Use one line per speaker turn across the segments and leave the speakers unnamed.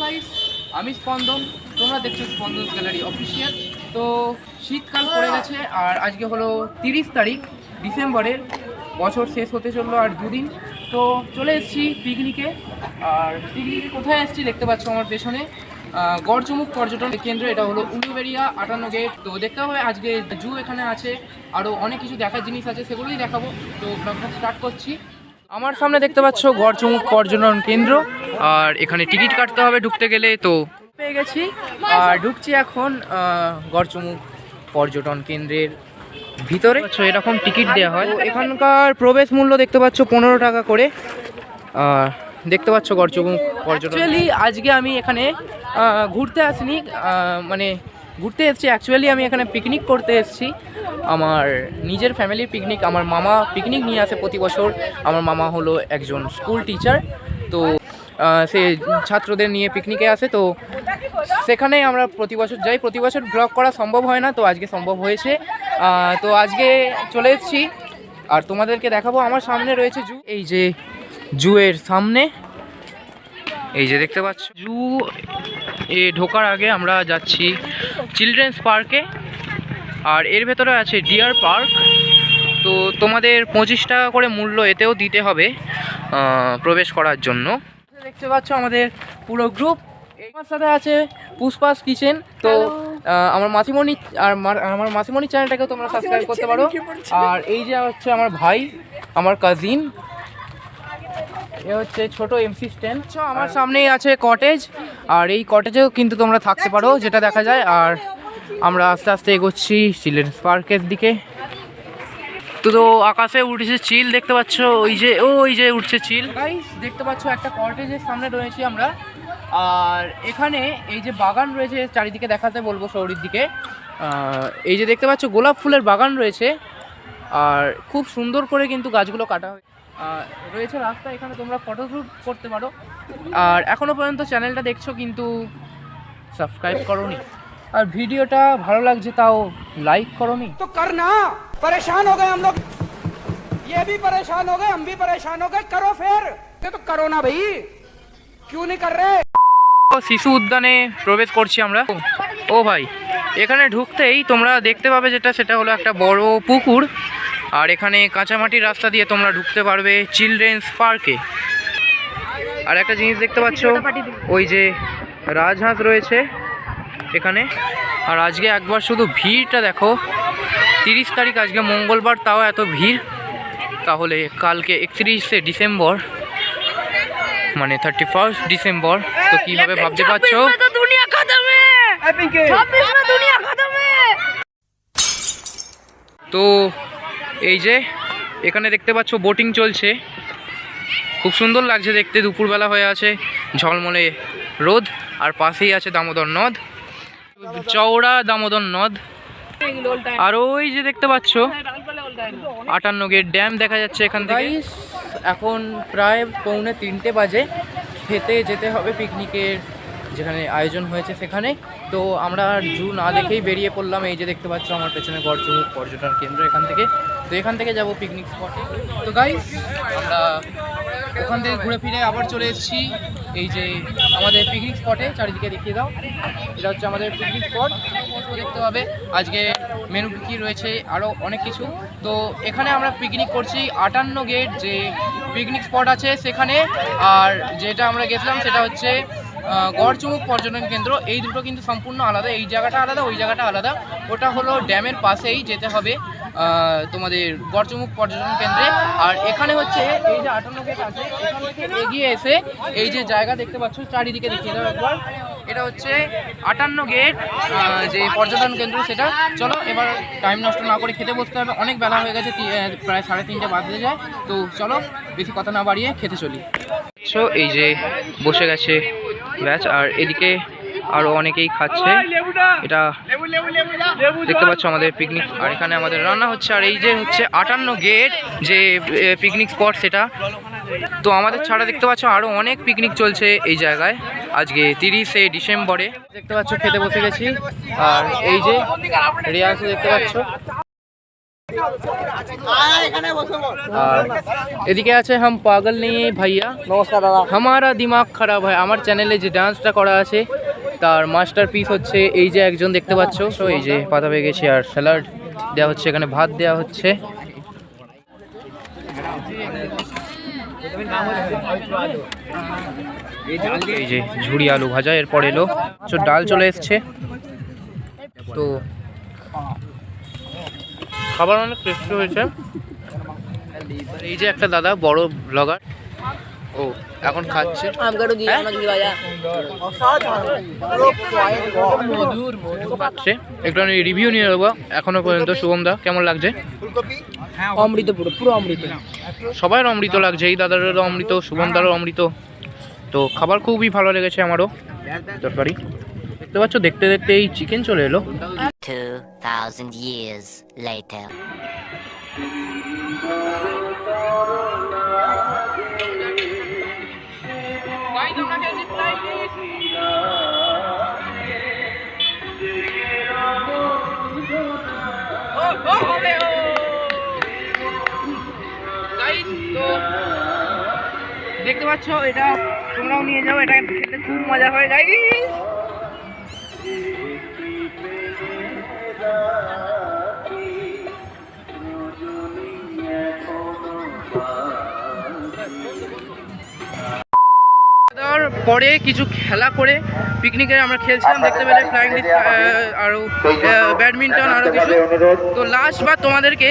Guys, আমি স্পন্দন, তোমরা দেখছো স্পন্দন গ্যালারি অফিসিয়াল। তো শীতকাল পড়ে গেছে আর আজকে হলো 30 তারিখ ডিসেম্বরের, বছর শেষ হতে চললো আর দুদিন। তো চলে এসেছি পিকনিকে। আর পিকনিকে কোথায় এসেছি দেখতে পাচ্ছ আমার পেছনে, গড়চমুখ পর্যটন কেন্দ্র। এটা হলো উলুবেড়িয়া 58 গেট। তো দেখতে হবে আজকে জু এখানে আছে, আরও অনেক কিছু দেখার জিনিস আছে, সেগুলোই দেখাবো। তো ব্লগটা স্টার্ট করছি। আমার সামনে দেখতে পাচ্ছ গড়চমুখ পর্যটন কেন্দ্র, আর এখানে টিকিট কাটতে হবে ঢুকতে গেলে। তো পেয়ে গেছি আর ঢুকছি এখন গড়চমুখ পর্যটন কেন্দ্রের ভিতরে। এরকম টিকিট দেওয়া হয়। এখানকার প্রবেশ মূল্য দেখতে পাচ্ছ 15 টাকা করে। দেখতে পাচ্ছ গড়চমুখ পর্যটন। অ্যাকচুয়ালি আজকে আমি এখানে ঘুরতে আসিনি, মানে ঘুরতে এসেছি। অ্যাকচুয়ালি আমি এখানে পিকনিক করতে এসেছি, আমার নিজের ফ্যামিলির পিকনিক। আমার মামা পিকনিক নিয়ে আসে প্রতি বছর। আমার মামা হলো একজন স্কুল টিচার, তো সে ছাত্রদের নিয়ে পিকনিকে আসে। তো সেখানে আমরা প্রতি বছর যাই। প্রতি বছর ব্লগ করা সম্ভব হয় না, তো আজকে সম্ভব হয়েছে। তো আজকে চলে এসেছি আর তোমাদেরকে দেখাবো। আমার সামনে রয়েছে জু। এই যে জুয়ের সামনে এই যে দেখতে পাচ্ছ জু এ ঢোকার আগে আমরা যাচ্ছি চিলড্রেন্স পার্কে, আর এর ভেতরে আছে ডিয়ার পার্ক। তো তোমাদের 25 টাকা করে মূল্য এতেও দিতে হবে প্রবেশ করার জন্য। দেখতে পাচ্ছ আমাদের পুরো গ্রুপ। আমার সাথে আছে পুষ্পাস কিচেন। তো আমার মাসিমণি আর আমার মাসিমণির চ্যানেলটাকেও তোমরা সাবস্ক্রাইব করতে পারো। আর এই যে হচ্ছে আমার ভাই, আমার কাজিন, এ হচ্ছে ছোট এমসি স্ট্যান্ড। আমার সামনেই আছে কটেজ, আর এই কটেজেও কিন্তু তোমরা থাকতে পারো, যেটা দেখা যায়। আর আমরা আস্তে আস্তে এগোচ্ছি চিলড্রেন্স পার্কের দিকে। তো আকাশে উঠেছে চিল, দেখতে পাচ্ছ ওই যে উঠছে চিল। গাইস দেখতে পাচ্ছ একটা কটেজের সামনে রয়েছি আমরা। আর এখানে এই যে বাগান রয়েছে, চারিদিকে দেখাতে বলবো শহরের দিকে। এই যে দেখতে পাচ্ছ গোলাপ ফুলের বাগান রয়েছে, আর খুব সুন্দর করে কিন্তু গাছগুলো কাটা হয়। রয়েছে রাস্তা, এখানে তোমরা ফটোশ্যুট করতে পারো। আর এখনও পর্যন্ত চ্যানেলটা দেখছো কিন্তু সাবস্ক্রাইব করোনি, আর ভিডিওটা ভালো লাগছে তাও লাইক করোনি।
तो करना, परेशान हो गए हम लोग, ये भी परेशान हो गए, हम भी परेशान हो गए, करो फिर। ये तो करो ना भाई, क्यों नहीं कर रहे।
শিশু উদ্যানে প্রবেশ করছি আমরা। ও ভাই, এখানে ঢুকতেই তোমরা দেখতে পাবে সেটা হলো একটা বড় পুকুর। আর এখানে কাঁচামাটির রাস্তা দিয়ে তোমরা ঢুকতে পারবে চিলড্রেন্স পার্কে। আর একটা জিনিস দেখতে পাচ্ছ, ওই যে রাজহাঁস রয়েছে এখানে। আর আজকে একবার শুধু ভিড়টা দেখো, 30 তারিখ আজকে মঙ্গলবার, তাও এত ভিড়। তাহলে কালকে 31শে ডিসেম্বর, মানে 31 ডিসেম্বর, তো কী হবে ভাবতে পারছো। তো এই যে এখানে দেখতে পাচ্ছ বোটিং চলছে, খুব সুন্দর লাগছে দেখতে। দুপুরবেলা হয়ে আছে, ঝলমলে রোদ, আর পাশেই আছে দামোদর নদ, চওড়া দামোদর নদ। আর ওই যে দেখতে পাচ্ছ 58 গেট ড্যাম দেখা যাচ্ছে এখান থেকে। এখন প্রায় 2:45 বাজে, খেতে যেতে হবে পিকনিকের যেখানে আয়োজন হয়েছে সেখানে। তো আমরা জু না দেখেই বেরিয়ে পড়লাম। এই যে দেখতে পাচ্ছ আমার পেছনে গড়চমুখ পর্যটন কেন্দ্র, এখান থেকে। তো এখান থেকে যাব পিকনিক স্পটে। তো গাইস আমরা ওখান থেকে ঘুরে ফিরে আবার চলে এসেছি এই যে আমাদের পিকনিক স্পটে। চারিদিকে দেখিয়ে দাও, এটা হচ্ছে আমাদের পিকনিক স্পট। দেখতে হবে আজকে মেনু কী রয়েছে, আরও অনেক কিছু। তো এখানে আমরা পিকনিক করছি 58 গেট যে পিকনিক স্পট আছে সেখানে। আর যেটা আমরা গেছিলাম সেটা হচ্ছে গড়চমুখ পর্যটন কেন্দ্র। এই দুটো কিন্তু সম্পূর্ণ আলাদা, এই জায়গাটা আলাদা, ওই জায়গাটা আলাদা। ওটা হলো ড্যামের পাশেই যেতে হবে তোমাদের গড়চমুখ পর্যটন কেন্দ্রে। আর এখানে হচ্ছে এই যে 58 গেট আছে, এখান থেকে এগিয়ে এসে এই যে জায়গা দেখতে পাচ্ছ, চারিদিকে দেখিয়ে দাও একবার। এটা হচ্ছে 58 গেট যে পর্যটন কেন্দ্র সেটা। চলো এবার টাইম নষ্ট না করে খেতে বসতে হবে, অনেক বেলা হয়ে গেছে, প্রায় 3:30 বাজতে যায়। তো চলো বেশি কথা না বাড়িয়ে খেতে চলি। সো এই যে বসে গেছে ব্যাচ, আর এদিকে আরও অনেকেই খাচ্ছে। এটা দেখতে পাচ্ছ আমাদের পিকনিক, আর এখানে আমাদের রান্না হচ্ছে। আর এই যে হচ্ছে 58 গেট যে পিকনিক স্পট সেটা। তো আমাদের ছাড়া দেখতে পাচ্ছ আরও অনেক পিকনিক চলছে এই জায়গায় আজকে 30শে ডিসেম্বরে। দেখতে পাচ্ছ খেতে বসে গেছি, আর এই যে রিয়াজও দেখতে পাচ্ছ। আর এদিকে আছে হাম পাগল নেই ভাইয়া।
নমস্কার দাদা।
হামারা দিমাগ খারাপ হয়। আমার চ্যানেলে যে ডান্সটা করা আছে তার মাস্টার পিস হচ্ছে এই যে একজন দেখতে পাচ্ছ। তো এই যে পাতা পেয়ে গেছি আর স্যালাড দেওয়া হচ্ছে, এখানে ভাত দেওয়া হচ্ছে। এই যে ঝুড়ি আলু ভাজা, এরপর এলো ডাল চলে এসছে। তো খাবার অনেক টেস্টি হয়েছে। এই যে একটা দাদা বড় ব্লগার, ও এখন খাচ্ছে। খাচ্ছে। একটু আমি রিভিউ নিয়ে নেবো এখনো পর্যন্ত। শুভম দা কেমন লাগছে?
অমৃত, পুরো পুরো অমৃত।
সবাই অমৃত লাগছে, এই দাদারও অমৃত, শুভম দারও অমৃত। তো খাবার খুবই ভালো লেগেছে আমারও। তরকারি দেখতে পাচ্ছ, দেখতে দেখতে এই চিকেন চলে এলো।
2000 years later.
দেখতে পাচ্ছ, এটা তোমরাও নিয়ে যাও, এটা খেতে খুব মজা হয় গাইস। পরে কিছু খেলা করে পিকনিকে আমরা খেলছিলাম, দেখতে পেলে ফ্লাইং আরো ব্যাডমিন্টন আরো কিছু। তো লাস্ট বার তোমাদেরকে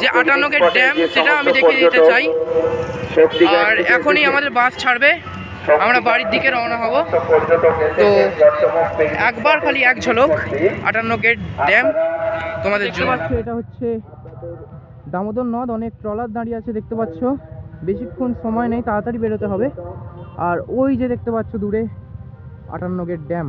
যে 58 গেট ড্যাম সেটা আমি দেখিয়ে দিতে চাই। আর এখনই আমাদের বাস ছাড়বে, আমরা বাড়ির দিকে রওনা হব। তো একবার খালি এক ঝলক 58 গেট ড্যাম তোমাদের জন্য। এটা হচ্ছে দামোদর নদ, অনেক ট্রলার দাঁড়িয়ে আছে দেখতে পাচ্ছ। বেশিক্ষণ সময় নেই, তাড়াতাড়ি বেরোতে হবে। আর ওই যে দেখতে পাচ্ছ দূরে 58 গেট ড্যাম।